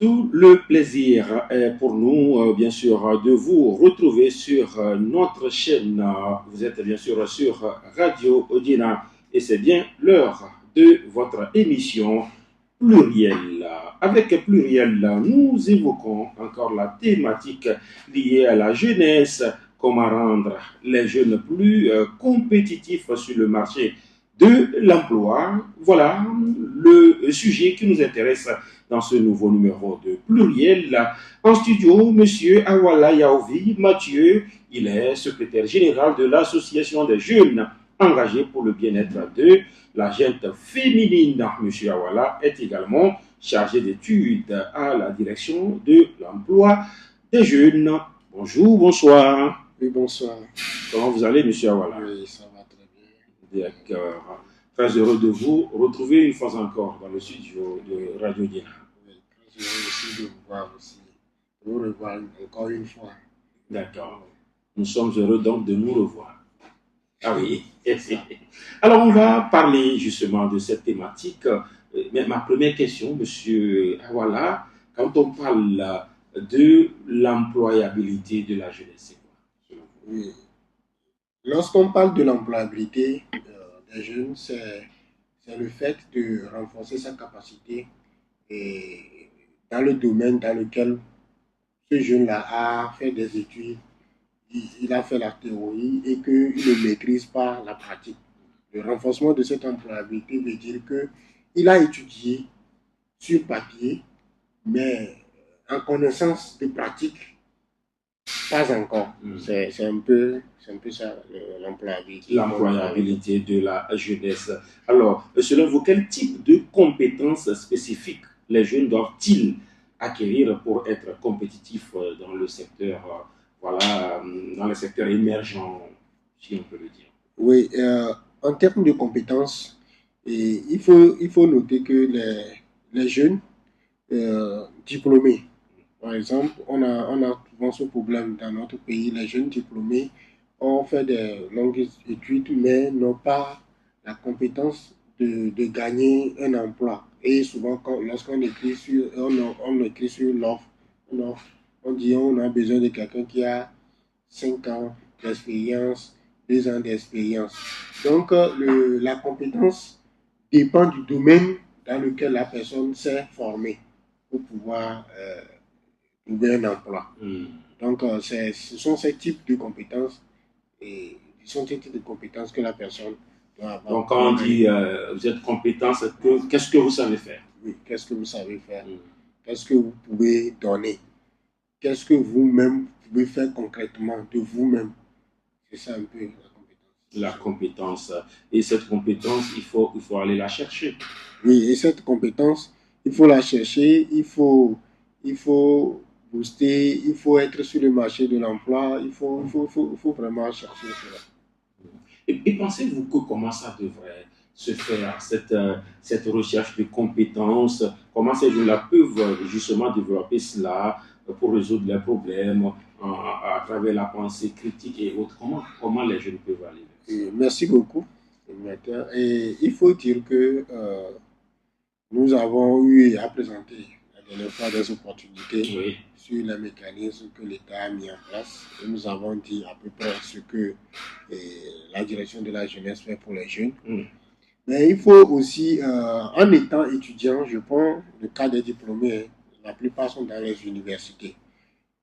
Tout le plaisir est pour nous, bien sûr, de vous retrouver sur notre chaîne. Vous êtes bien sûr sur Radio Odina et c'est bien l'heure de votre émission Pluriel. Avec Pluriel, nous évoquons encore la thématique liée à la jeunesse, comment rendre les jeunes plus compétitifs sur le marché de l'emploi. Voilà le sujet qui nous intéresse dans ce nouveau numéro de Pluriel. En studio, Monsieur Awala Yaovi Mathieu, il est secrétaire général de l'Association des jeunes engagés pour le bien-être de la gente féminine. Monsieur Awala est également chargé d'études à la direction de l'emploi des jeunes. Bonjour, bonsoir. Oui, bonsoir. Comment vous allez, Monsieur Awala? Oui, ça va très bien. D'accord. Très heureux de vous retrouver une fois encore dans le studio de Radio Dina. Oui, très heureux aussi de vous voir aussi. De vous revoir encore une fois. D'accord. Nous sommes heureux donc de nous revoir. Ah oui. Alors, on va parler justement de cette thématique. Mais ma première question, Monsieur Awala, quand on parle de l'employabilité de la jeunesse, c'est quoi? Oui. Lorsqu'on parle de l'employabilité des jeunes, c'est le fait de renforcer sa capacité et dans le domaine dans lequel ce jeune-là a fait des études, il a fait la théorie et qu'il ne maîtrise pas la pratique. Le renforcement de cette employabilité veut dire qu'il a étudié sur papier, mais en connaissance de pratique, pas encore. C'est un peu ça, l'employabilité. L'employabilité de la jeunesse. Alors, selon vous, quel type de compétences spécifiques les jeunes doivent-ils acquérir pour être compétitifs dans le secteur, voilà, dans le secteur émergent, si on peut le dire? Oui, en termes de compétences, il faut noter que les jeunes diplômés, par exemple, on a souvent ce problème dans notre pays. Les jeunes diplômés ont fait des longues études, mais n'ont pas la compétence de gagner un emploi. Et souvent, lorsqu'on écrit on écrit sur l'offre, on dit on a besoin de quelqu'un qui a 5 ans d'expérience, 2 ans d'expérience. Donc, la compétence dépend du domaine dans lequel la personne s'est formée pour pouvoir trouver un emploi. Donc, ce sont ces types de compétences et que la personne doit avoir. Donc, quand on dit vous êtes compétent, qu'est-ce que vous savez faire? Oui, qu'est-ce que vous savez faire? Qu'est-ce que vous pouvez donner? Qu'est-ce que vous-même pouvez faire concrètement de vous-même? C'est ça un peu la compétence. La compétence. Et cette compétence, il faut aller la chercher. Oui, et cette compétence, il faut la chercher, il faut booster, il faut être sur le marché de l'emploi, il faut vraiment chercher cela. Et pensez-vous que comment ça devrait se faire, cette recherche de compétences, comment ces jeunes-là peuvent justement développer cela pour résoudre leurs problèmes à travers la pensée critique et autres? Comment les jeunes peuvent aller vers ça? Merci beaucoup. Et il faut dire que nous avons eu à présenter la dernière fois des opportunités sur les mécanismes que l'État a mis en place. Et nous avons dit à peu près ce que la direction de la jeunesse fait pour les jeunes. Mais il faut aussi, en étant étudiant, je prends le cas des diplômés, la plupart sont dans les universités.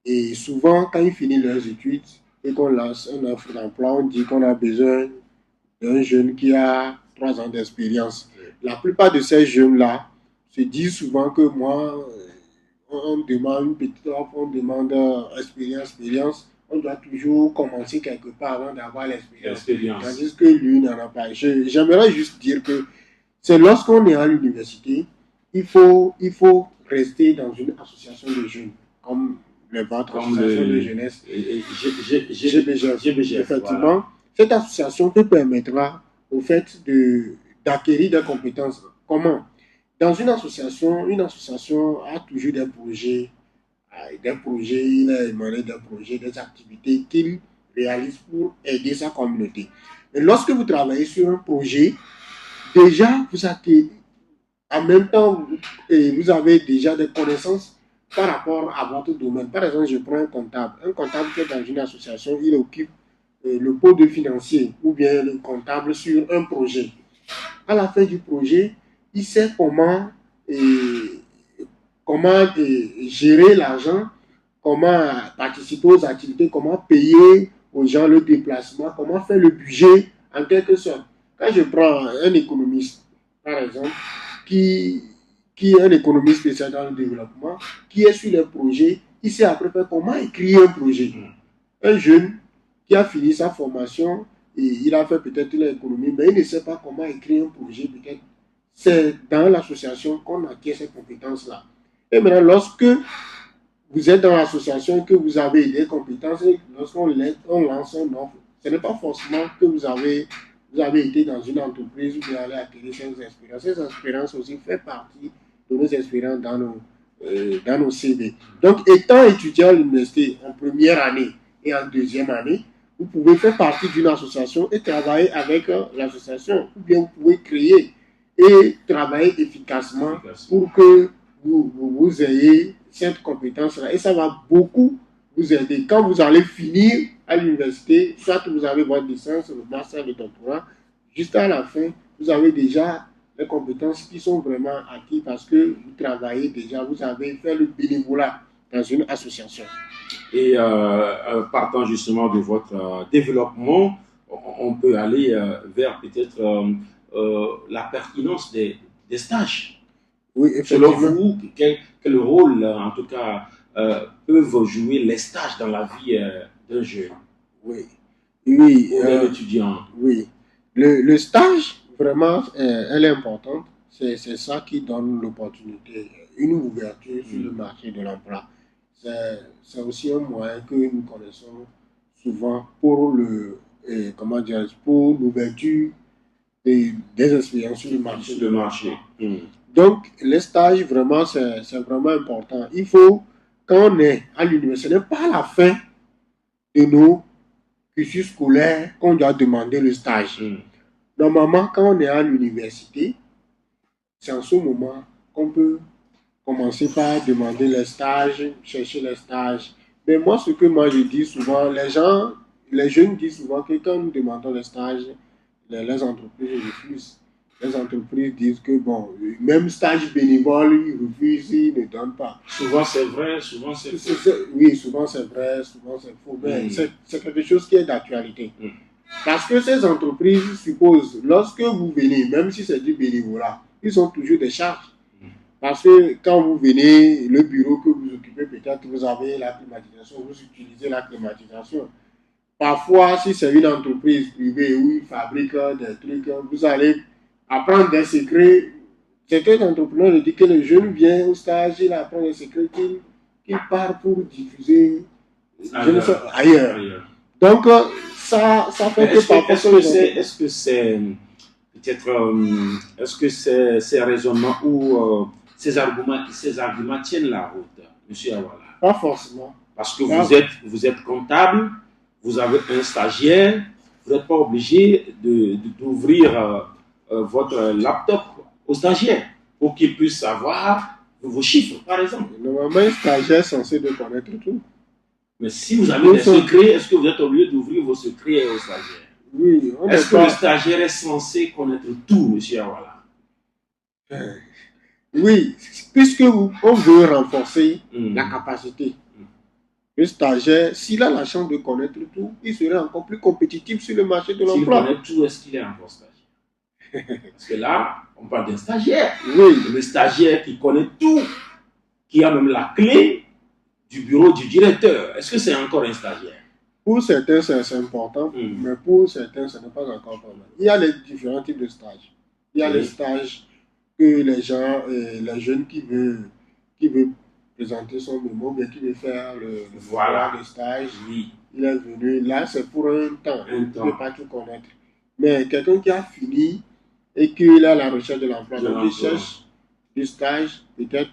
Et souvent, quand ils finissent leurs études et qu'on lance une offre d'emploi, on dit qu'on a besoin d'un jeune qui a 3 ans d'expérience. La plupart de ces jeunes-là se disent souvent que moi, on demande une petite offre, on demande expérience. On doit toujours commencer quelque part avant d'avoir l'expérience. Tandis que lui n'en a pas. J'aimerais juste dire que c'est lorsqu'on est à l'université, il faut rester dans une association de jeunes, comme votre association de jeunesse. GBGF. Effectivement. Voilà. Cette association te permettra au fait d'acquérir des compétences. Comment? Dans une association a toujours des projets, il a émané des projets, des activités qu'il réalise pour aider sa communauté. Et lorsque vous travaillez sur un projet, déjà vous acquérez, en même temps, vous avez déjà des connaissances par rapport à votre domaine. Par exemple, je prends un comptable. Un comptable qui est dans une association, il occupe le pôle de financier ou bien le comptable sur un projet. À la fin du projet, il sait comment gérer l'argent, comment participer aux activités, comment payer aux gens le déplacement, comment faire le budget en quelque sorte. Quand je prends un économiste, par exemple, qui est un économiste spécial dans le développement, qui est sur les projets, il sait après comment écrire un projet. Un jeune qui a fini sa formation, et il a fait peut-être l'économie, mais il ne sait pas comment écrire un projet, peut-être. C'est dans l'association qu'on acquiert ces compétences-là. Et maintenant, lorsque vous êtes dans l'association, que vous avez des compétences, lorsqu'on lance un offre, ce n'est pas forcément que vous avez été dans une entreprise où vous allez acquérir ces expériences. Ces expériences aussi font partie de nos expériences dans nos CV. Donc, étant étudiant à l'université en première année et en deuxième année, vous pouvez faire partie d'une association et travailler avec l'association. Ou bien vous pouvez créer et travailler efficacement pour que vous ayez cette compétence-là. Et ça va beaucoup vous aider. Quand vous allez finir à l'université, soit vous avez votre licence, le master, le doctorat, juste à la fin, vous avez déjà les compétences qui sont vraiment acquises parce que vous travaillez déjà, vous avez fait le bénévolat dans une association. Et partant justement de votre développement, on peut aller vers peut-être la pertinence des stages. Oui, selon vous, quel rôle, en tout cas, peuvent jouer les stages dans la vie d'un jeune? Oui, oui, ou d'un étudiant? Oui, le stage, vraiment, elle est importante. C'est ça qui donne l'opportunité, une ouverture sur le marché de l'emploi. C'est aussi un moyen que nous connaissons souvent pour comment dire, pour l'ouverture des expériences sur le marché. Sur le marché. Donc, les stages, vraiment, c'est vraiment important. Il faut, quand on est à l'université, ce n'est pas à la fin de nos cursus scolaire qu'on doit demander le stage. Normalement, quand on est à l'université, c'est en ce moment qu'on peut commencer par demander les stages, chercher les stages. Mais moi, ce que moi je dis souvent, les jeunes disent souvent que quand nous demandons les stages, les entreprises refusent. Les entreprises disent que, bon, même stage bénévole, ils refusent, ils ne donnent pas. Souvent c'est vrai, souvent c'est faux. Oui, souvent c'est vrai, souvent c'est faux. Mais c'est quelque chose qui est d'actualité. Parce que ces entreprises supposent, lorsque vous venez, même si c'est du bénévolat, ils ont toujours des charges. Parce que quand vous venez, le bureau que vous occupez, peut-être vous avez la climatisation, vous utilisez la climatisation. Parfois, si c'est une entreprise privée où ils fabriquent des trucs, vous allez apprendre des secrets. Certains entrepreneurs disent que le jeune vient au stage, il apprend des secrets qu'il part pour diffuser ailleurs. Donc, ça fait que parfois... Est-ce que c'est peut-être... est-ce que ces raisonnements ou ces arguments tiennent la route, M. Awala? Pas forcément. Parce que vous êtes comptable, vous avez un stagiaire, vous n'êtes pas obligé d'ouvrir votre laptop au stagiaire pour qu'il puisse savoir vos chiffres, par exemple. Normalement, un stagiaire est censé de connaître tout. Mais si vous avez des secrets, est-ce que vous êtes obligé d'ouvrir vos secrets au stagiaire? Oui. Est-ce que le stagiaire est censé connaître tout, M. Awala? Oui, puisque on veut renforcer la capacité. Le stagiaire, s'il a la chance de connaître tout, il serait encore plus compétitif sur le marché de l'emploi. S'il connaît tout, est-ce qu'il est encore stagiaire? Parce que là, on parle d'un stagiaire. Oui. Le stagiaire qui connaît tout, qui a même la clé du bureau du directeur. Est-ce que c'est encore un stagiaire? Pour certains, c'est important, mais pour certains, ce n'est pas encore pas mal. Il y a les différents types de stages. Il y a les stages que les jeunes qui veulent présenter son mémoire, mais qui veut faire le stage. Oui. Il est venu, là c'est pour un temps. Il ne peut pas tout connaître. Mais quelqu'un qui a fini et qui est à la recherche de l'emploi, donc il cherche du stage, peut-être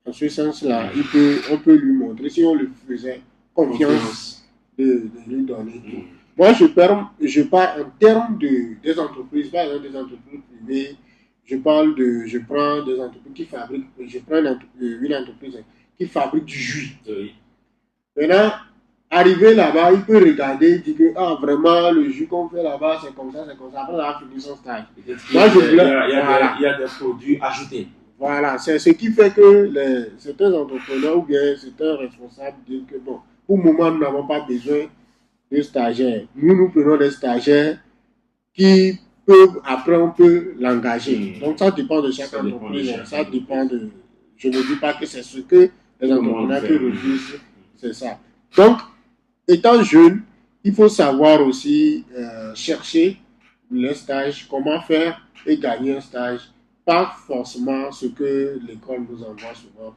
en ce sens-là, on peut lui montrer, si on lui faisait confiance de lui donner tout. Moi, je parle en termes des entreprises, par exemple des entreprises privées. Je prends des entreprises qui fabriquent, je prends une entreprise qui fabrique du jus. Oui. Maintenant, arrivé là-bas, il peut regarder, il dit que vraiment le jus qu'on fait là-bas, c'est comme ça, c'est comme ça. Après, ça a fini son stage. Il y a des produits ajoutés. Voilà, c'est ce qui fait que certains entrepreneurs ou bien certains responsables disent que bon, pour le moment, nous n'avons pas besoin de stagiaires. Nous prenons des stagiaires qui peuvent, après, on peut l'engager. Donc, ça dépend de chaque entreprise. Ça dépend de. Je ne dis pas que c'est ce que les entrepreneurs qui refusent, c'est ça. Donc, étant jeune, il faut savoir aussi chercher le stage, comment faire et gagner un stage. Pas forcément ce que l'école nous envoie souvent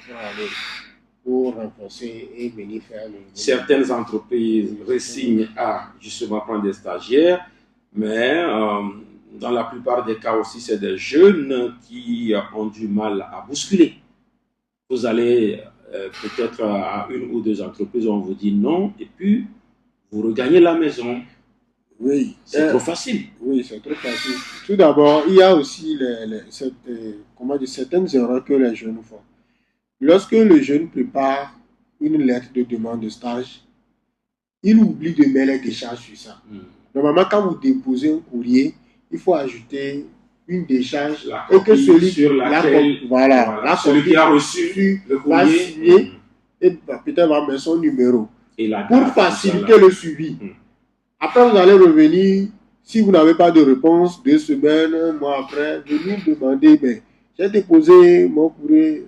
pour renforcer et venir faire le... Certaines entreprises ressignent à justement prendre des stagiaires, mais dans la plupart des cas aussi, c'est des jeunes qui ont du mal à bousculer. Vous allez peut-être à une ou deux entreprises, on vous dit non, et puis vous regagnez la maison. Oui. C'est trop facile. Oui, c'est trop facile. Tout d'abord, il y a aussi certaines erreurs que les jeunes font. Lorsque le jeune prépare une lettre de demande de stage, il oublie de mettre les décharges sur ça. Normalement, quand vous déposez un courrier, il faut ajouter une décharge et que celui sur laquelle, celui qui a reçu le courrier va signer et peut-être va mettre son numéro pour faciliter le suivi. Après, vous allez revenir, si vous n'avez pas de réponse, 2 semaines, un mois après, venir demander, mais j'ai déposé mon courrier.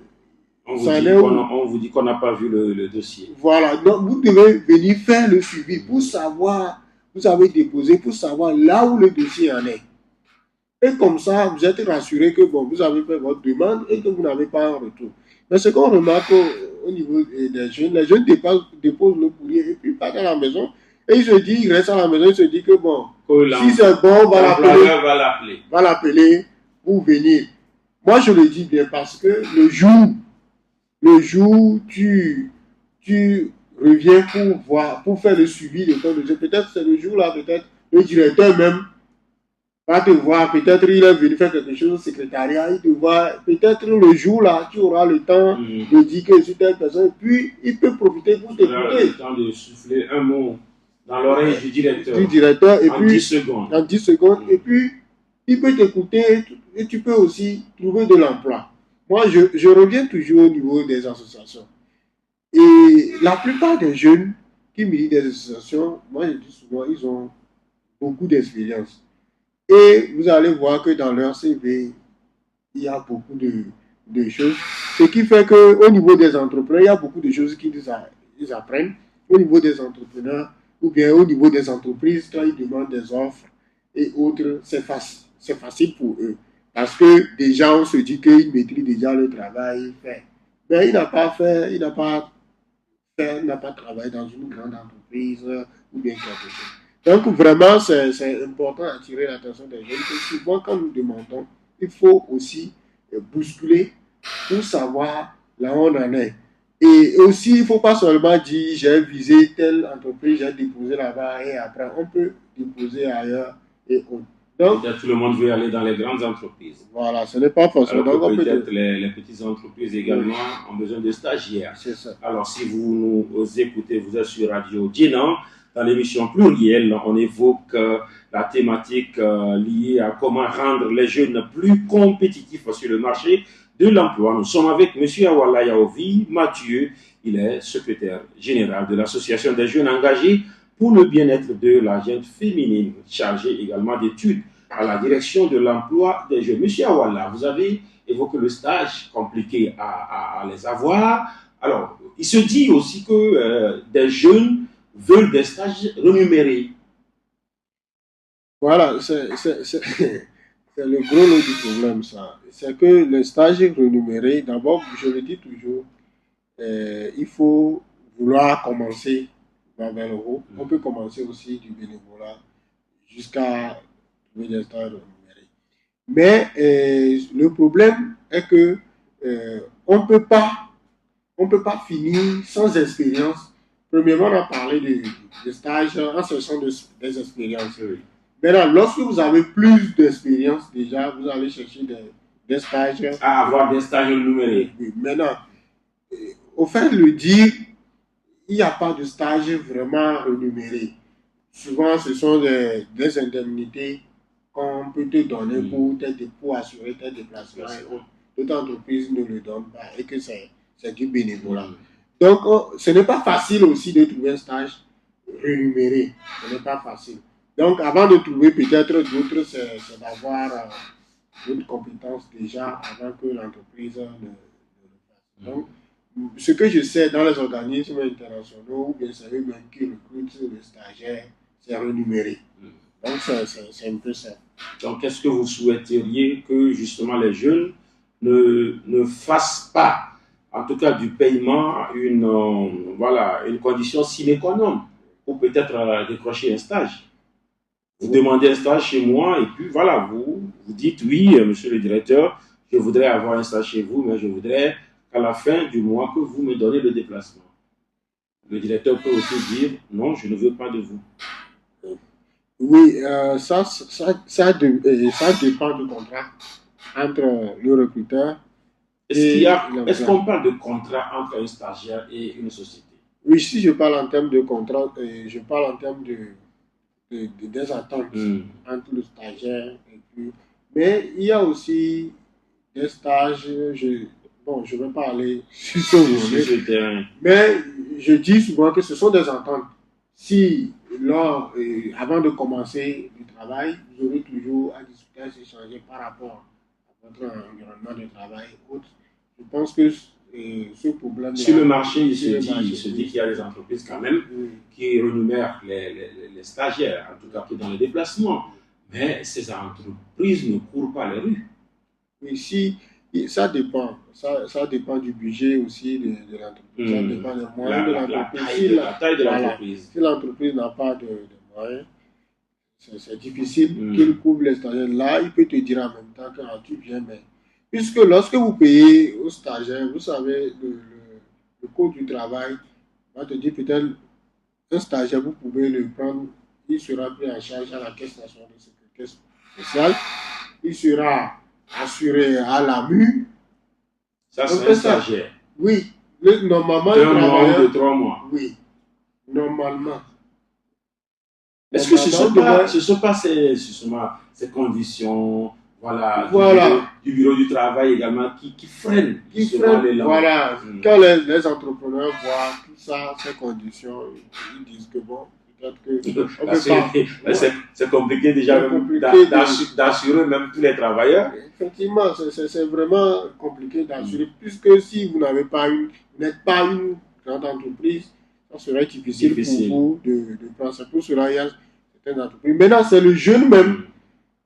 On vous dit qu'on n'a pas vu le dossier. Voilà, donc vous devez venir faire le suivi pour savoir, vous avez déposé, pour savoir là où le dossier en est. Et comme ça, vous êtes rassuré que bon, vous avez fait votre demande et que vous n'avez pas un retour. Mais ce qu'on remarque au niveau des jeunes, les jeunes déposent le courrier et puis partent à la maison. Et il se dit, il reste à la maison, il se dit que bon, si c'est bon, on va l'appeler pour venir. Moi, je le dis bien parce que le jour tu reviens pour faire le suivi de ton dossier, peut-être c'est le jour-là, peut-être le directeur même va te voir, peut-être il est venu faire quelque chose au secrétariat, il te voit, peut-être le jour-là, tu auras le temps de dire que c'est telle personne, puis il peut profiter pour t'écouter. Tu auras le temps de souffler un mot dans l'oreille du directeur et en puis, 10 secondes. En 10 secondes, et puis il peut t'écouter et tu peux aussi trouver de l'emploi. Moi, je reviens toujours au niveau des associations. Et la plupart des jeunes qui militent des associations, moi je dis souvent, ils ont beaucoup d'expérience. Et vous allez voir que dans leur CV, il y a beaucoup de choses. Ce qui fait qu'au niveau des entrepreneurs, il y a beaucoup de choses qu'ils apprennent. Au niveau des entrepreneurs, ou bien au niveau des entreprises, quand ils demandent des offres et autres, c'est facile pour eux. Parce que déjà, on se dit qu'ils maîtrisent déjà le travail fait. Mais il n'a pas travaillé dans une grande entreprise ou bien quelque chose. Donc, vraiment, c'est important d'attirer l'attention des jeunes. Et souvent, quand nous demandons, il faut aussi bousculer pour savoir là où on en est. Et aussi, il ne faut pas seulement dire j'ai visé telle entreprise, j'ai déposé là-bas et après, on peut déposer ailleurs et autres. Donc, peut-être tout le monde veut aller dans les grandes entreprises. Voilà, ce n'est pas forcément. Donc, peut-être les petites entreprises également ont besoin de stagiaires. C'est ça. Alors, si vous nous écoutez, vous êtes sur Radio Dina. Dans l'émission plurielle, on évoque la thématique liée à comment rendre les jeunes plus compétitifs sur le marché de l'emploi. Nous sommes avec M. Awala Yaovi Mathieu. Il est secrétaire général de l'Association des jeunes engagés pour le bien-être de la jeune féminine, chargé également d'études à la direction de l'emploi des jeunes. M. Awala, vous avez évoqué le stage, compliqué à les avoir. Alors, il se dit aussi que des jeunes veulent des stages rémunérés. Voilà, c'est le gros lot du problème, ça. C'est que les stages rémunérés, d'abord, je le dis toujours, il faut vouloir commencer vers le haut. On peut commencer aussi du bénévolat jusqu'à trouver des stages rémunérés. Mais le problème est que on ne peut pas finir sans expérience. Premièrement, on a parlé de stages en cherchant des expériences. Oui. Maintenant, lorsque vous avez plus d'expérience déjà, vous allez chercher des stages. À avoir des stages rémunérés. Oui. Maintenant, au fait, le dire, il n'y a pas de stage vraiment rémunéré. Souvent, ce sont des indemnités qu'on peut te donner pour assurer tes déplacements et autres. D'autres entreprises ne le donnent pas et que c'est du bénévolat. Donc, ce n'est pas facile aussi de trouver un stage rémunéré. Ce n'est pas facile. Donc, avant de trouver peut-être d'autres, c'est d'avoir d'autres compétences déjà avant que l'entreprise ne le fasse. Donc, ce que je sais dans les organismes internationaux, ou bien c'est eux-mêmes qui recrutent les stagiaires, c'est rémunéré. Donc, c'est un peu ça. Donc, est-ce que vous souhaiteriez que justement les jeunes ne fassent pas, en tout cas du paiement, une condition sine qua non pour peut-être décrocher un stage? Vous demandez un stage chez moi et puis voilà, vous dites oui, monsieur le directeur, je voudrais avoir un stage chez vous, mais je voudrais qu'à la fin du mois que vous me donnez le déplacement. Le directeur peut aussi dire non, je ne veux pas de vous. Oui, ça dépend du contrat entre le recruteur. Est-ce qu'on parle de contrat entre un stagiaire et une société? Oui, si je parle en termes de contrat, je parle en termes des attentes entre le stagiaire et puis. Mais il y a aussi des stages, je ne vais pas aller sur ce terrain. Mais je dis souvent que ce sont des ententes. Si, avant de commencer le travail, vous aurez toujours à discuter, à s'échanger par rapport à votre environnement de travail et autres. Je pense que ce problème. Sur le marché, il se dit qu'il y a des entreprises quand même qui rémunèrent les stagiaires, en tout cas dans les déplacements. Mais ces entreprises ne courent pas les rues. Oui, ça dépend. Ça dépend du budget aussi de l'entreprise. Ça dépend des moyens de l'entreprise. La taille de l'entreprise. Si l'entreprise n'a pas de moyens, c'est difficile qu'il couvre les stagiaires. Là, il peut te dire en même temps que tu viens, mais puisque lorsque vous payez aux stagiaires, vous savez, le coût du travail va te dire peut-être un stagiaire, vous pouvez le prendre, il sera pris en charge à la Caisse nationale de sécurité sociale, il sera assuré à la MU. Ça, c'est un stagiaire. Oui, normalement. De 1 mois ou de 3 mois. Oui, normalement. Est-ce que ce ne sont pas ces conditions, du bureau du travail également qui freinent les voilà. Quand les entrepreneurs voient tout ça, ces conditions, ils disent que bon, peut-être que c'est compliqué déjà d'assurer même tous les travailleurs. Effectivement, c'est vraiment compliqué d'assurer, puisque si vous n'êtes pas une grande entreprise, ça serait difficile pour vous de prendre ça. Pour cela, il y a certaines entreprises. Maintenant, c'est le jeune même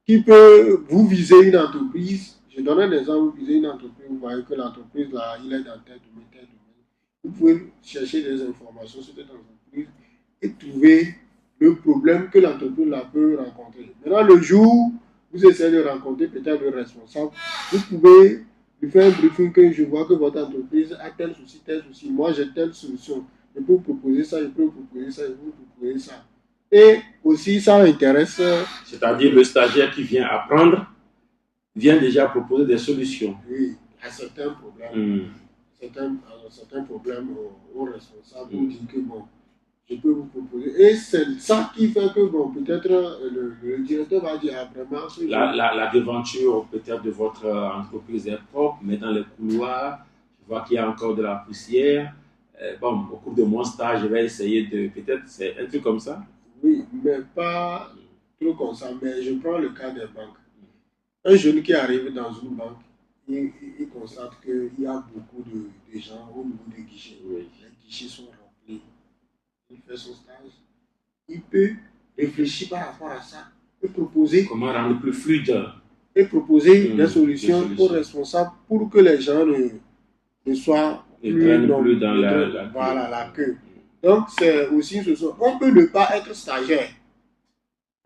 qui peut vous viser une entreprise. Je donne un exemple, vous visez une entreprise, vous voyez que l'entreprise, là, il est dans tel domaine. Vous pouvez chercher des informations sur cette entreprise et trouver le problème que l'entreprise là peut rencontrer. Maintenant, le jour où vous essayez de rencontrer peut-être le responsable, vous pouvez lui faire un briefing que je vois que votre entreprise a tel souci. Moi, j'ai telle solution. Je peux vous proposer ça, je peux vous proposer ça, je peux vous proposer ça. Et aussi, ça intéresse. C'est-à-dire le stagiaire qui vient apprendre vient déjà proposer des solutions. Oui, à certains problèmes. Certains problèmes aux responsables pour dire que bon, je peux vous proposer. Et c'est ça qui fait que bon, peut-être le directeur va dire vraiment. La devanture peut-être de votre entreprise est propre, mais dans les couloirs, je vois qu'il y a encore de la poussière. Bon, au cours de mon stage, je vais essayer de. Peut-être c'est un truc comme ça. Oui, mais pas trop comme ça. Mais je prends le cas des banques. Un jeune qui arrive dans une banque, il constate qu'il y a beaucoup de gens au niveau des guichets. Oui. Les guichets sont remplis. Il fait son stage. Il peut réfléchir par rapport à ça. Il peut proposer. Comment rendre plus fluide. Et proposer des solutions aux responsables pour que les gens ne soient plus dans la queue. Donc, c'est aussi une solution. On peut ne pas être stagiaire.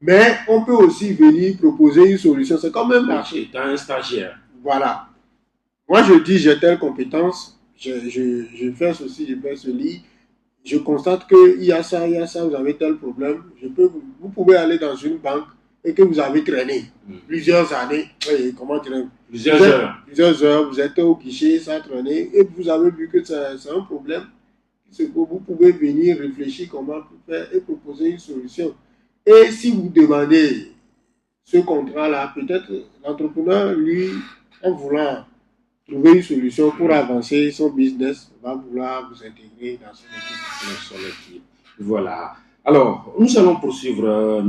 Mais on peut aussi venir proposer une solution. C'est comme un marché. Tu as un stagiaire. Voilà. Moi, je dis, j'ai telle compétence, je fais ceci, je fais cela. Je constate qu'il y a ça, vous avez tel problème. Vous pouvez aller dans une banque et que vous avez traîné plusieurs années, comment dire, plusieurs heures, vous êtes au guichet, ça a traîné, et vous avez vu que c'est un problème, c'est que vous pouvez venir réfléchir comment faire et proposer une solution. Et si vous demandez ce contrat-là, peut-être l'entrepreneur, lui, en voulant trouver une solution pour avancer son business, va vouloir vous intégrer dans son équipe. Voilà. Alors, nous allons poursuivre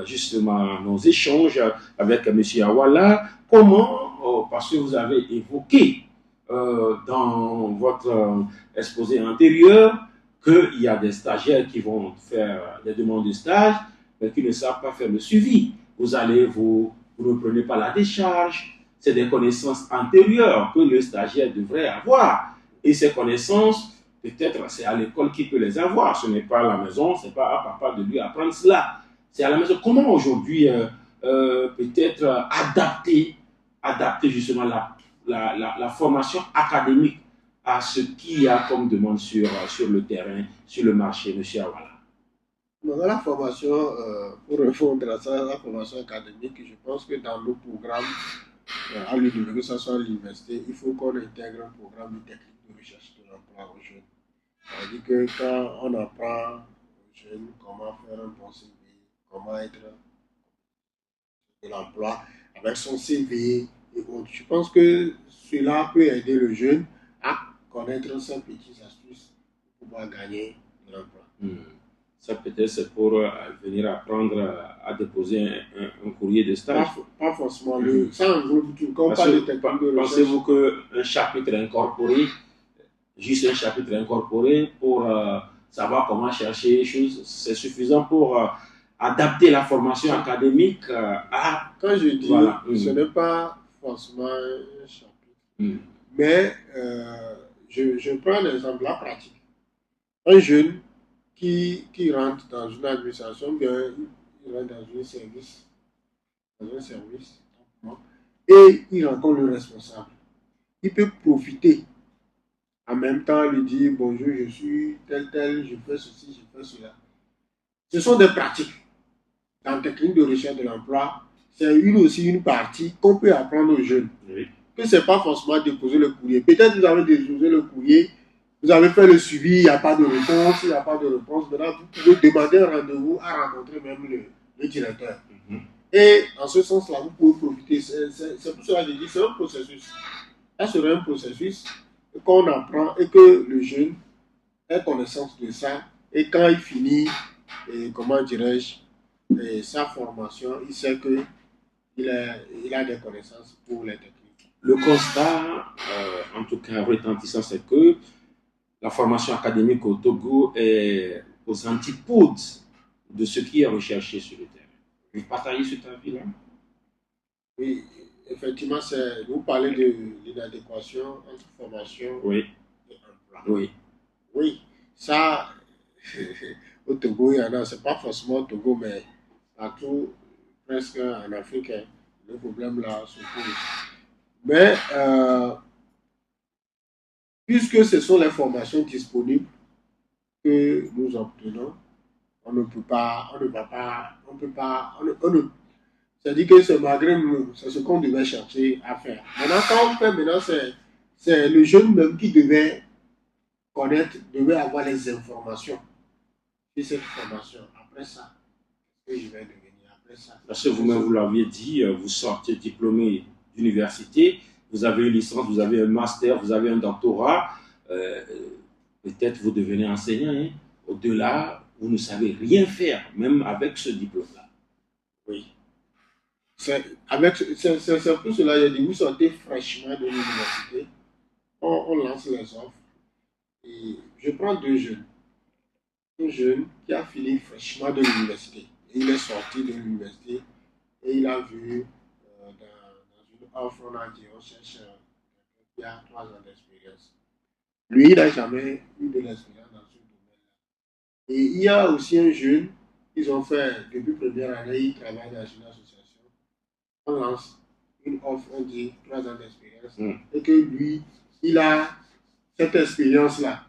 justement nos échanges avec M. Awala. Comment, parce que vous avez évoqué dans votre exposé antérieur qu'il y a des stagiaires qui vont faire des demandes de stage, mais qui ne savent pas faire le suivi. Vous ne prenez pas la décharge. C'est des connaissances antérieures que le stagiaire devrait avoir. Et ces connaissances, peut-être c'est à l'école qu'il peut les avoir. Ce n'est pas à la maison, ce n'est pas à papa de lui apprendre cela. C'est à la maison. Comment aujourd'hui peut-être adapter justement la formation académique à ce qu'il y a comme demande sur le terrain, sur le marché, M. Awala? Dans la formation, pour répondre à ça, la formation académique, je pense que dans nos programmes, à l'université, que ce soit à l'université, il faut qu'on intègre un programme de technique de recherche de l'emploi aux jeunes. C'est-à-dire que quand on apprend aux jeunes comment faire un bon CV, comment être de l'emploi avec son CV et autres, je pense que cela peut aider le jeune à connaître ses petites astuces pour pouvoir gagner de l'emploi. Ça peut-être c'est pour venir apprendre à déposer un courrier de stage. Pas forcément. Ça englobe tout. Quand on parle de technique de recherche. Pensez-vous qu'un chapitre incorporé, juste un chapitre incorporé pour savoir comment chercher les choses, c'est suffisant pour adapter la formation académique à... Quand je dis, ce n'est pas forcément un chapitre. Mais je prends l'exemple, la pratique. Un jeune qui rentre dans une administration, bien, il rentre dans un service, et il rencontre le responsable. Il peut profiter, en même temps lui dire bonjour, je suis tel, je fais ceci, je fais cela. Ce sont des pratiques. Dans la technique de recherche de l'emploi, c'est aussi une partie qu'on peut apprendre aux jeunes. Oui. Que ce n'est pas forcément déposer le courrier. Peut-être que vous avez déposé le courrier, vous avez fait le suivi, il n'y a pas de réponse, maintenant vous pouvez demander un rendez-vous à rencontrer même le directeur. Et en ce sens-là, vous pouvez profiter. C'est pour cela que je dis, c'est un processus. Ça serait un processus qu'on apprend et que le jeune ait connaissance de ça. Et quand il finit, comment dirais-je, sa formation, il sait qu'il a des connaissances pour les techniques. Le constat, en tout cas retentissant, c'est que la formation académique au Togo est aux antipodes de ce qui est recherché sur le terrain. Vous partagez cet avis-là? Oui, effectivement, vous parlez de l'inadéquation entre formation et emploi. Oui, ça, au Togo, il y en a, c'est pas forcément au Togo, mais partout, presque en Afrique, le problème là se pose. Mais, puisque ce sont les formations disponibles que nous obtenons, c'est-à-dire que c'est malgré nous, c'est ce qu'on devait chercher à faire. Maintenant, quand on fait, c'est le jeune même qui devait avoir les informations sur cette formation. Après ça, que je vais devenir après ça. Parce que vous-même, vous l'aviez dit, vous sortez diplômé d'université, vous avez une licence, vous avez un master, vous avez un doctorat, peut-être vous devenez enseignant. Hein. Au-delà, vous ne savez rien faire, même avec ce diplôme-là. Oui. C'est pour cela que j'ai dit, vous sortez fraîchement de l'université, on lance les offres. Et je prends deux jeunes. Un jeune qui a fini fraîchement de l'université. Et il est sorti de l'université et il a vu dans une offre, on a dit, on cherche quelqu'un qui a 3 ans d'expérience. Lui, il n'a jamais eu de l'expérience dans ce domaine-là. Et il y a aussi un jeune, ils ont fait, depuis première année, ils travaillent dans une association. On lance une offre, on dit 3 ans d'expérience. Et que lui, il a cette expérience-là.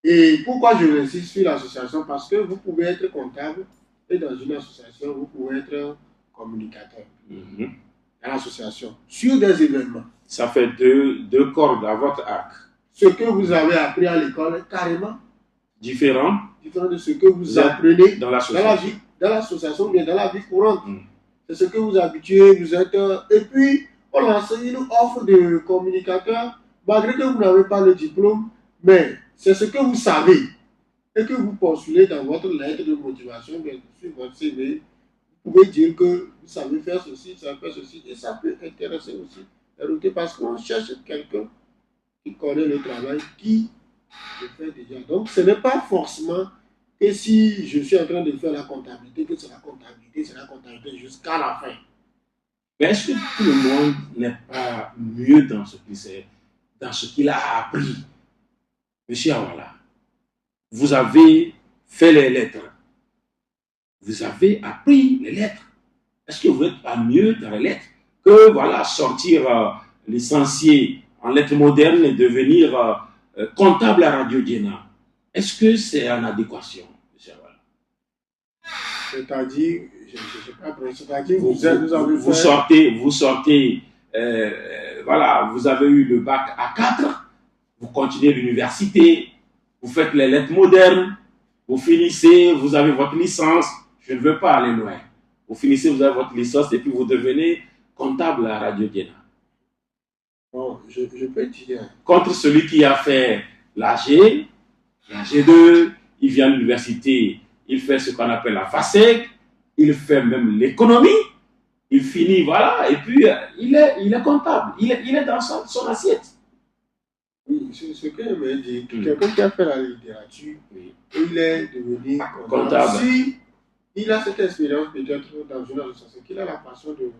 Et pourquoi je insiste sur l'association? Parce que vous pouvez être comptable Et dans une association, vous pouvez être communicateur. Dans l'association, sur des événements. Ça fait deux cordes à votre arc. Ce que vous avez appris à l'école est carrément différent de ce que vous apprenez dans l'association, bien dans la vie courante. C'est ce que vous habituez, vous êtes... Et puis, on lance une offre de communicateur, malgré que vous n'avez pas le diplôme, mais c'est ce que vous savez et que vous postulez dans votre lettre de motivation, bien sur votre CV. Vous pouvez dire que vous savez faire ceci, ça fait ceci, et ça peut intéresser aussi parce qu'on cherche quelqu'un qui connaît le travail, qui le fait déjà. Donc, ce n'est pas forcément que si je suis en train de faire la comptabilité, que c'est la comptabilité jusqu'à la fin. Mais est-ce que tout le monde n'est pas mieux dans ce qu'il a appris? Monsieur Awala, vous avez fait les lettres. Vous avez appris les lettres. Est-ce que vous n'êtes pas mieux dans les lettres que voilà, sortir licencié en lettres modernes et devenir comptable à Radio Diena? Est-ce que c'est en adéquation, monsieur Awala? C'est-à-dire, vous sortez, voilà, vous avez eu le bac à 4, vous continuez l'université, vous faites les lettres modernes, vous finissez, vous avez votre licence, je ne veux pas aller loin. Vous finissez, vous avez votre licence et puis vous devenez comptable à Radio Diena. Bon, je peux dire. Contre celui qui a fait la G2, il vient à l'université, il fait ce qu'on appelle la FASEG, il fait même l'économie, il finit, voilà, et puis il est comptable, il est dans son assiette. Oui, c'est ce que je me dis. Quelqu'un qui a fait la littérature, il est devenu comptable. Si il a cette expérience peut-être dans une association, qu'il a la passion de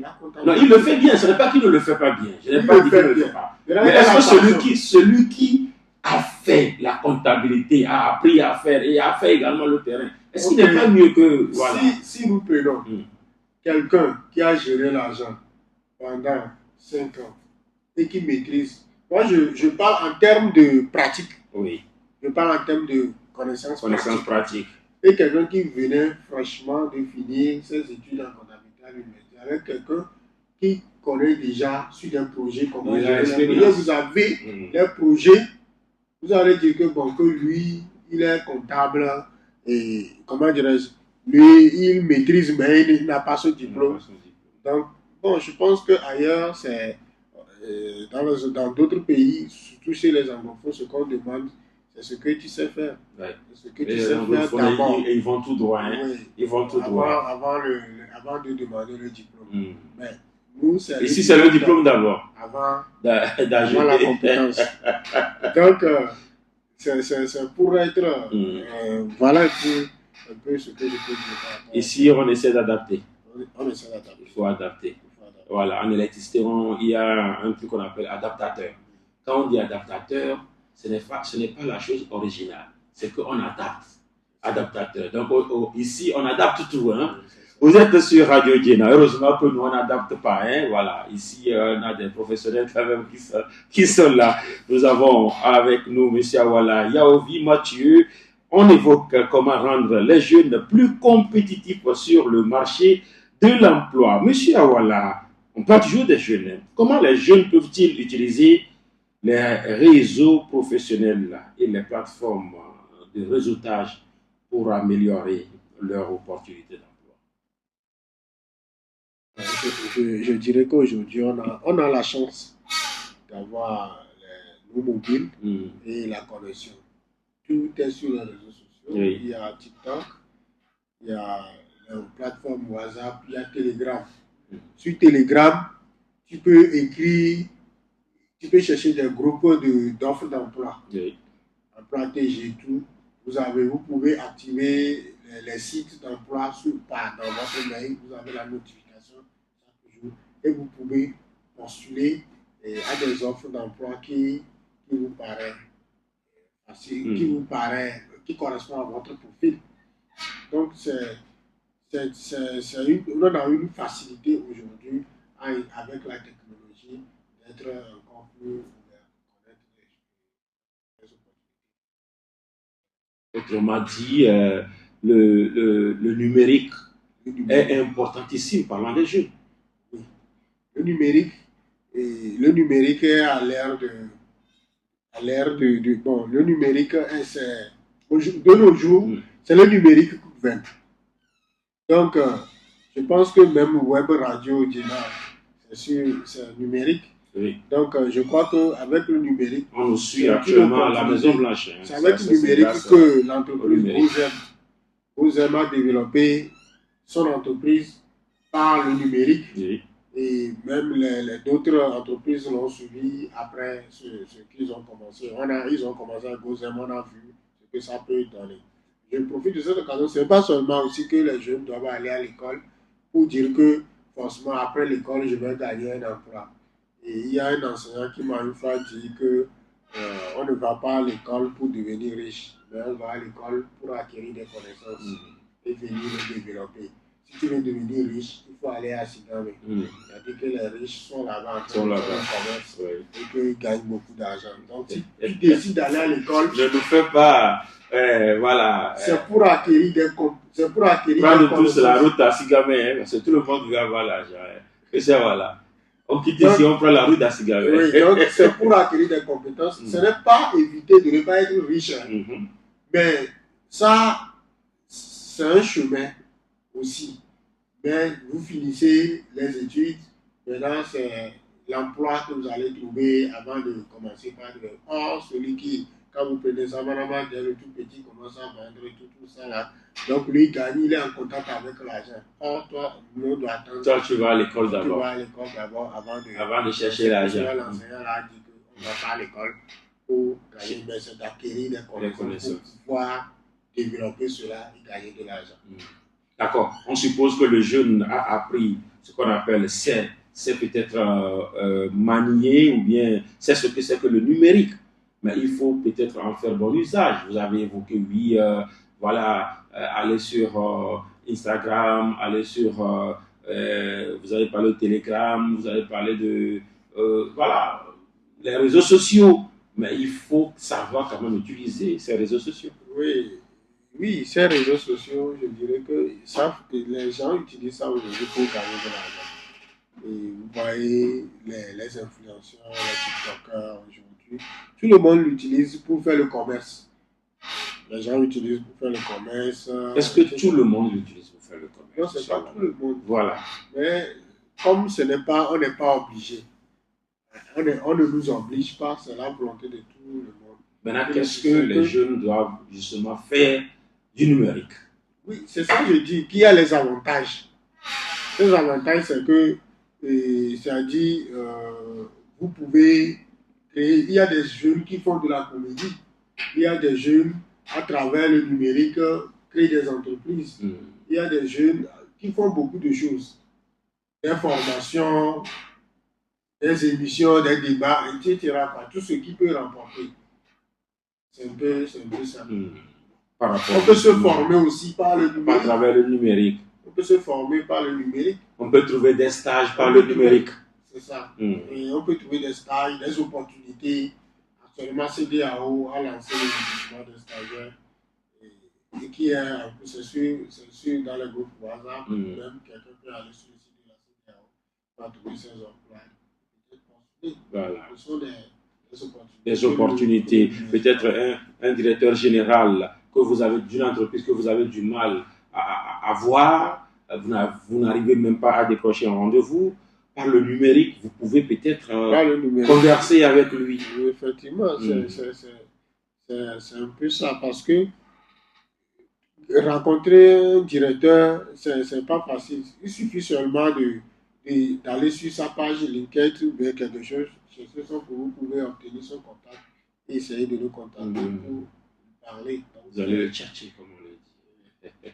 la comptabilité. Non, il le fait bien, ce n'est pas qu'il ne le fait pas bien. Je n'ai pas dit qu'il ne le fait pas. Mais est-ce que celui qui a fait la comptabilité, a appris à faire et a fait également le terrain, est-ce qu'il n'est pas mieux que... Voilà. Si nous prenons quelqu'un qui a géré l'argent pendant 5 ans et qui maîtrise, moi je parle en termes de pratique. Oui. Je parle en termes de connaissances pratiques. Et quelqu'un qui venait franchement de finir ses études en comptabilité à l'université, avec quelqu'un qui connaît déjà sur un projet comment gérer les projets. Vous avez les projets, vous allez dire que, bon, que lui, il est comptable et comment dirais-je, lui, il maîtrise, mais il n'a pas ce diplôme. Donc, bon, je pense qu'ailleurs, c'est dans d'autres pays, surtout chez les anglophones, ce qu'on demande, c'est ce que tu sais faire. Ouais. Ce que tu sais faire d'abord. Ils vont tout droit. Hein. Oui. Ils vont tout droit. Avant de demander le diplôme. Mais nous, ici, c'est le diplôme d'abord. Avant la compétence. Donc, c'est pour être... voilà un peu ce que je peux dire. Ici, on essaie d'adapter. On essaie d'adapter. Il faut adapter. Voilà, en électricité, il y a un truc qu'on appelle adaptateur. Quand on dit adaptateur, ce n'est pas la chose originale. C'est qu'on adapte. Adaptateur. Donc ici, on adapte tout. Hein. Vous êtes sur Radio Diena. Heureusement que nous, on n'adapte pas. Hein. Voilà. Ici, on a des professionnels quand même qui sont là. Nous avons avec nous M. Awala Yaovi Mathieu. On évoque comment rendre les jeunes plus compétitifs sur le marché de l'emploi. M. Awala, on parle toujours des jeunes. Comment les jeunes peuvent-ils utiliser les réseaux professionnels et les plateformes de réseautage pour améliorer leurs opportunités d'emploi? Je dirais qu'aujourd'hui, on a la chance d'avoir nos mobiles et la connexion. Tout est sur les réseaux sociaux. Oui. Il y a TikTok, il y a la plateforme WhatsApp, il y a Telegram. Sur Telegram, tu peux écrire, tu peux chercher des groupes d'offres d'emploi. Oui. Emploi TG et tout. Vous pouvez activer les sites d'emploi dans votre mail. Vous avez la notification chaque jour. Et vous pouvez postuler à des offres d'emploi qui vous paraît qui correspond à votre profil. Donc, on a une facilité aujourd'hui avec la technologie d'être encore plus ouvert, connaître les opportunités. Autrement dit, le numérique est importantissime, parlant des jeunes. Oui. Le numérique est à l'ère de bon, le numérique, de nos jours, c'est le numérique qui convainc. Donc, je pense que même Web Radio c'est numérique. Oui. Donc, je crois qu'avec le numérique, on nous suit actuellement à la Maison Blanche. Hein. C'est avec le numérique que l'entreprise Ozem a développé son entreprise par le numérique. Oui. Et même les d'autres entreprises l'ont suivi après ce qu'ils ont commencé. Ils ont commencé avec Ozem, on a vu ce que ça peut donner. Je profite de cette occasion. Ce n'est pas seulement aussi que les jeunes doivent aller à l'école pour dire que forcément après l'école, je vais gagner un emploi. Et il y a un enseignant qui m'a une fois dit que on ne va pas à l'école pour devenir riche, mais on va à l'école pour acquérir des connaissances et venir les développer. Si tu veux devenir riche, il faut aller à Sigame. C'est-à-dire que les riches sont là-bas en train de faire un commerce et qu'ils gagnent beaucoup d'argent. Donc si tu décides d'aller à l'école, ne nous fais pas, voilà. C'est pour acquérir des compétences. Prendre tous la route à Sigame, hein, parce que tout le monde veut avoir l'argent. Hein. Et c'est voilà. On quitte ici, on prend la route à Sigame. Oui, donc c'est pour acquérir des compétences. Ce n'est pas éviter de ne pas être riche. Mais ça, c'est un chemin aussi. Mais vous finissez les études, maintenant c'est l'emploi que vous allez trouver avant de commencer par de... Or, celui qui, quand vous prenez ça, normalement, dès le tout petit, commence à vendre tout ça là. Donc lui, il gagne, il est en contact avec l'argent. Or, toi, on doit attendre. Toi, tu vas à l'école d'abord. Tu vas à l'école d'abord avant de chercher l'argent. L'enseignant a dit qu'on ne va pas à l'école pour gagner, mais c'est d'acquérir des connaissances pour pouvoir développer cela et gagner de l'argent. D'accord. On suppose que le jeune a appris ce qu'on appelle c'est peut-être manier ou bien c'est ce que c'est que le numérique. Mais il faut peut-être en faire bon usage. Vous avez évoqué, oui, voilà, aller sur Instagram, aller sur, vous avez parlé de Telegram, vous avez parlé de, voilà, les réseaux sociaux. Mais il faut savoir quand même utiliser ces réseaux sociaux. Oui, ces réseaux sociaux, je dirais que les gens utilisent ça aujourd'hui pour gagner de l'argent. Et vous voyez les influenceurs, les TikTokers aujourd'hui, tout le monde l'utilise pour faire le commerce. Les gens l'utilisent pour faire le commerce. Est-ce que tout le monde l'utilise pour faire le commerce? Non, ce n'est pas tout le monde. Voilà. Mais comme on n'est pas obligé, on ne nous oblige pas, c'est la volonté de tout le monde. Maintenant, qu'est-ce que les jeunes doivent justement faire du numérique? Oui, c'est ça que je dis, qu'il y a les avantages. Les avantages, c'est que, c'est-à-dire, vous pouvez créer, il y a des jeunes qui font de la comédie, il y a des jeunes, à travers le numérique, créent des entreprises, il y a des jeunes qui font beaucoup de choses, des formations, des émissions, des débats, etc. Tout ce qui peut remporter. C'est un peu ça. On peut se former aussi par le numérique. À travers le numérique. On peut se former par le numérique. On peut trouver des stages par le numérique. C'est ça. Et on peut trouver des stages, des opportunités. Actuellement, CDAO a lancé le recrutement de stagiaires. Et qui est, c'est sûr, dans les groupes WhatsApp, même quelqu'un peut aller sur le site de la CDAO pour trouver ses emplois. Voilà. Ce sont des opportunités. Peut-être un directeur général que vous avez d'une entreprise que vous avez du mal à voir, vous n'arrivez même pas à décrocher un rendez-vous. Par le numérique, vous pouvez peut-être converser avec lui. Oui, effectivement, c'est un peu ça, parce que rencontrer un directeur, c'est pas facile. Il suffit seulement d'aller sur sa page LinkedIn ou bien quelque chose, chercher son pour vous pouvez obtenir son contact et essayer de le contacter pour parler. Donc, vous allez le chercher, comme on le dit.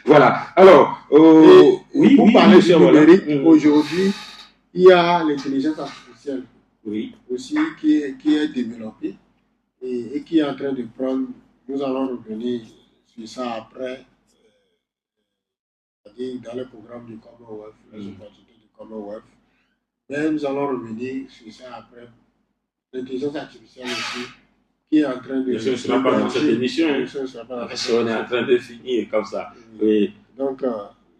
Voilà. Alors, pour parler du numérique, aujourd'hui, il y a l'intelligence artificielle aussi qui est développée et qui est en train de prendre. Nous allons revenir sur ça après, c'est-à-dire dans le programme du Commonwealth, les opportunités du Commonwealth. Mais nous allons revenir sur ça après. L'intelligence artificielle aussi qui est en train de... Ce ne sera pas dans cette émission. Hein. On est en train de finir comme ça. Oui. Donc,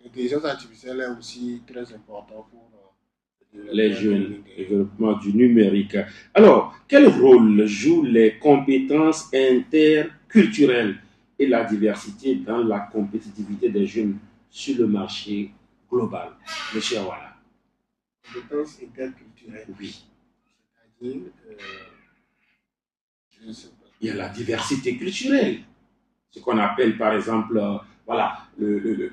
l'intelligence artificielle est aussi très importante pour les jeunes, le développement du numérique. Alors, quel rôle jouent les compétences interculturelles et la diversité dans la compétitivité des jeunes sur le marché global? Monsieur Awala. Compétences interculturelles. Oui. C'est-à-dire, je ne sais pas. Il y a la diversité culturelle. Ce qu'on appelle par exemple, voilà, le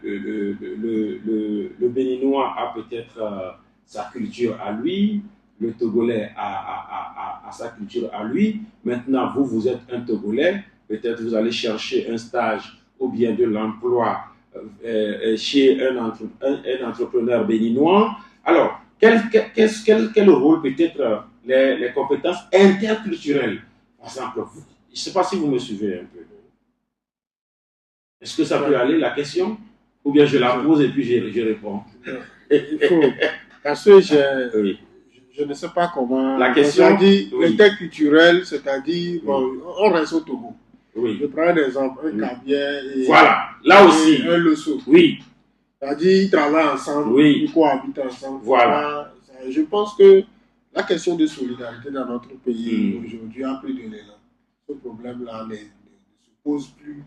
Béninois a peut-être sa culture à lui, le Togolais a sa culture à lui. Maintenant, vous êtes un Togolais, peut-être vous allez chercher un stage ou bien de l'emploi chez un entrepreneur béninois. Alors, quel rôle peut-être les compétences interculturelles? Par exemple, je ne sais pas si vous me suivez un peu. Est-ce que ça peut aller, la question? Ou bien je la pose et puis je réponds? Il faut, parce que je ne sais pas comment... La question... dit interculturel, c'est-à-dire, bon, on reste au Togo. Oui. Je prends un exemple, un Kabien et... Voilà, là aussi. Un Lesso. Oui. C'est-à-dire, ils travaillent ensemble, ils cohabitent ensemble. Voilà. Je pense que la question de solidarité dans notre pays aujourd'hui a pris de l'élan. Ce problème-là ne se pose plus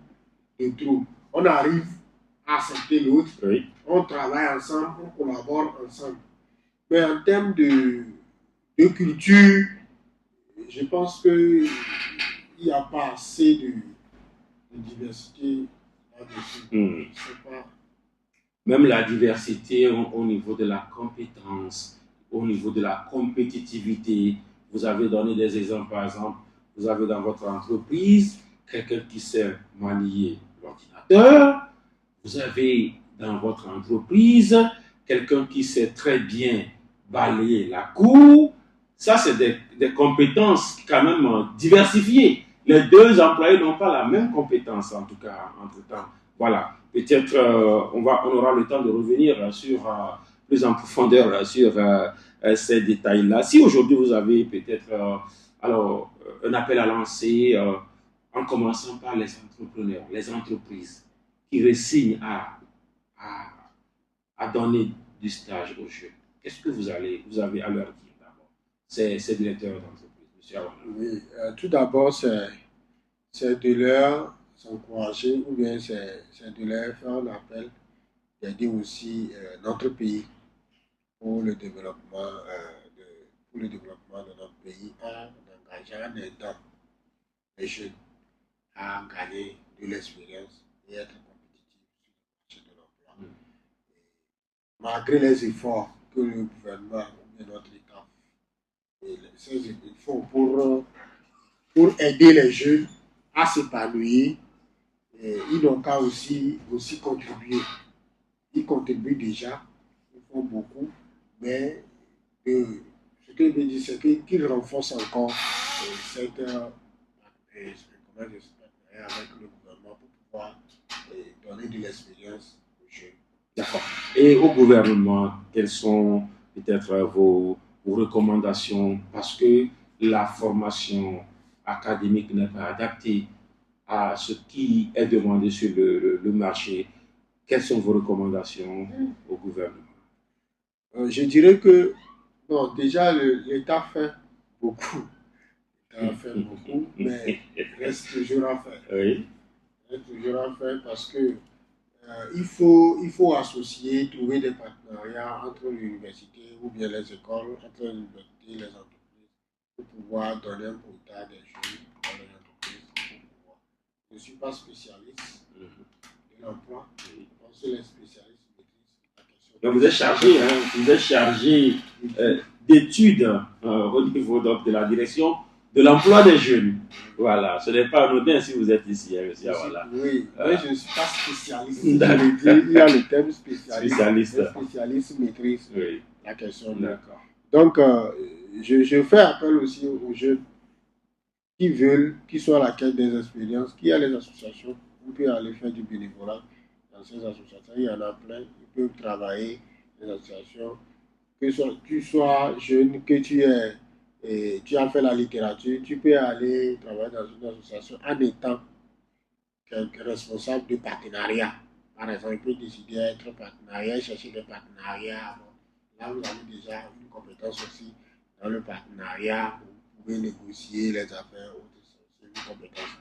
de trop. On arrive à accepter l'autre, on travaille ensemble, on collabore ensemble. Mais en termes de culture, je pense qu'il n'y a pas assez de diversité là-dessus. Je ne sais pas. Même la diversité au niveau de la compétence, au niveau de la compétitivité. Vous avez donné des exemples, par exemple, vous avez dans votre entreprise quelqu'un qui sait manier l'ordinateur, vous avez dans votre entreprise quelqu'un qui sait très bien balayer la cour. Ça, c'est des compétences quand même diversifiées. Les deux employés n'ont pas la même compétence, en tout cas, entre-temps. Voilà. Peut-être on aura le temps de revenir sur plus en profondeur sur ces détails-là. Si aujourd'hui vous avez peut-être un appel à lancer, en commençant par les entrepreneurs, les entreprises qui résignent à donner du stage aux jeunes, qu'est-ce que vous avez à leur dire d'abord, ces directeurs d'entreprise, monsieur Awana? Oui, tout d'abord, c'est de leur s'encourager ou bien c'est de leur faire un appel d'aider aussi notre pays pour le développement de notre pays en engageant les dents les jeunes à gagner de l'expérience et être compétitifs sur le marché de l'emploi. Malgré les efforts que le gouvernement et notre État font pour aider les jeunes à s'épanouir, ils n'ont qu'à aussi contribuer. Ils contribuent déjà, ils font beaucoup, mais ce que je veux dire, c'est qu'ils renforcent encore cette avec le gouvernement pour pouvoir donner de l'expérience aux jeunes. D'accord. Et au gouvernement, quelles sont peut-être vos recommandations? Parce que la formation académique n'est pas adaptée à ce qui est demandé sur le marché. Quelles sont vos recommandations au gouvernement? Je dirais que, bon, déjà, l'État fait beaucoup. L'État fait beaucoup, mais il reste toujours à faire. Oui. Il reste toujours à faire parce que il faut associer, trouver des partenariats entre l'université ou bien les écoles, entre l'université et les entreprises pour pouvoir donner un quota des jeunes dans les entreprises. Je ne suis pas spécialiste de l'emploi. Je pense que les spécialistes maîtrisent la question. Donc vous êtes chargé d'études au niveau de la direction de l'emploi des jeunes. Voilà, ce n'est pas anodin si vous êtes ici, monsieur. Voilà. Oui, mais je ne suis pas spécialiste. Il y a le terme spécialiste. Les spécialistes maîtrisent la question. D'accord. Donc, je fais appel aussi aux jeunes qui veulent, qui sont à la quête des expériences, qui a les associations, vous pouvez aller faire du bénévolat dans ces associations. Il y en a plein, ils peuvent travailler dans les associations, que tu sois jeune, que tu aies et tu as fait la littérature, tu peux aller travailler dans une association en étant responsable de partenariat. Par exemple, il peut décider d'être partenariat, chercher des partenariats. Là, vous avez déjà une compétence aussi dans le partenariat. Vous pouvez négocier les affaires. C'est une compétence.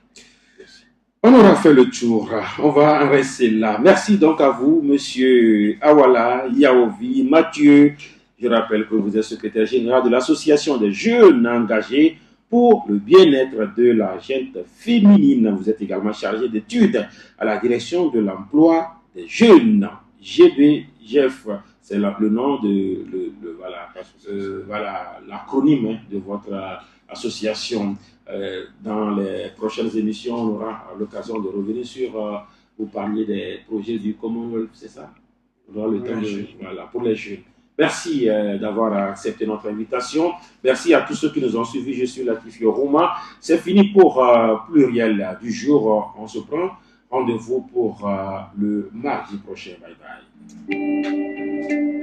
Merci. On aura fait le tour. On va en rester là. Merci donc à vous, Monsieur Awala Yaovi Mathieu. Je rappelle que vous êtes secrétaire général de l'Association des jeunes engagés pour le bien-être de la gente féminine. Vous êtes également chargé d'études à la direction de l'emploi des jeunes, GBGF. C'est le nom de l'acronyme de votre association. Dans les prochaines émissions, on aura l'occasion de revenir sur, vous parliez des projets du Commonwealth, c'est ça? On aura le temps pour les jeunes. Merci d'avoir accepté notre invitation. Merci à tous ceux qui nous ont suivis. Je suis Latif Yoruma. C'est fini pour Pluriel du jour. On se prend rendez-vous pour le mardi prochain. Bye bye.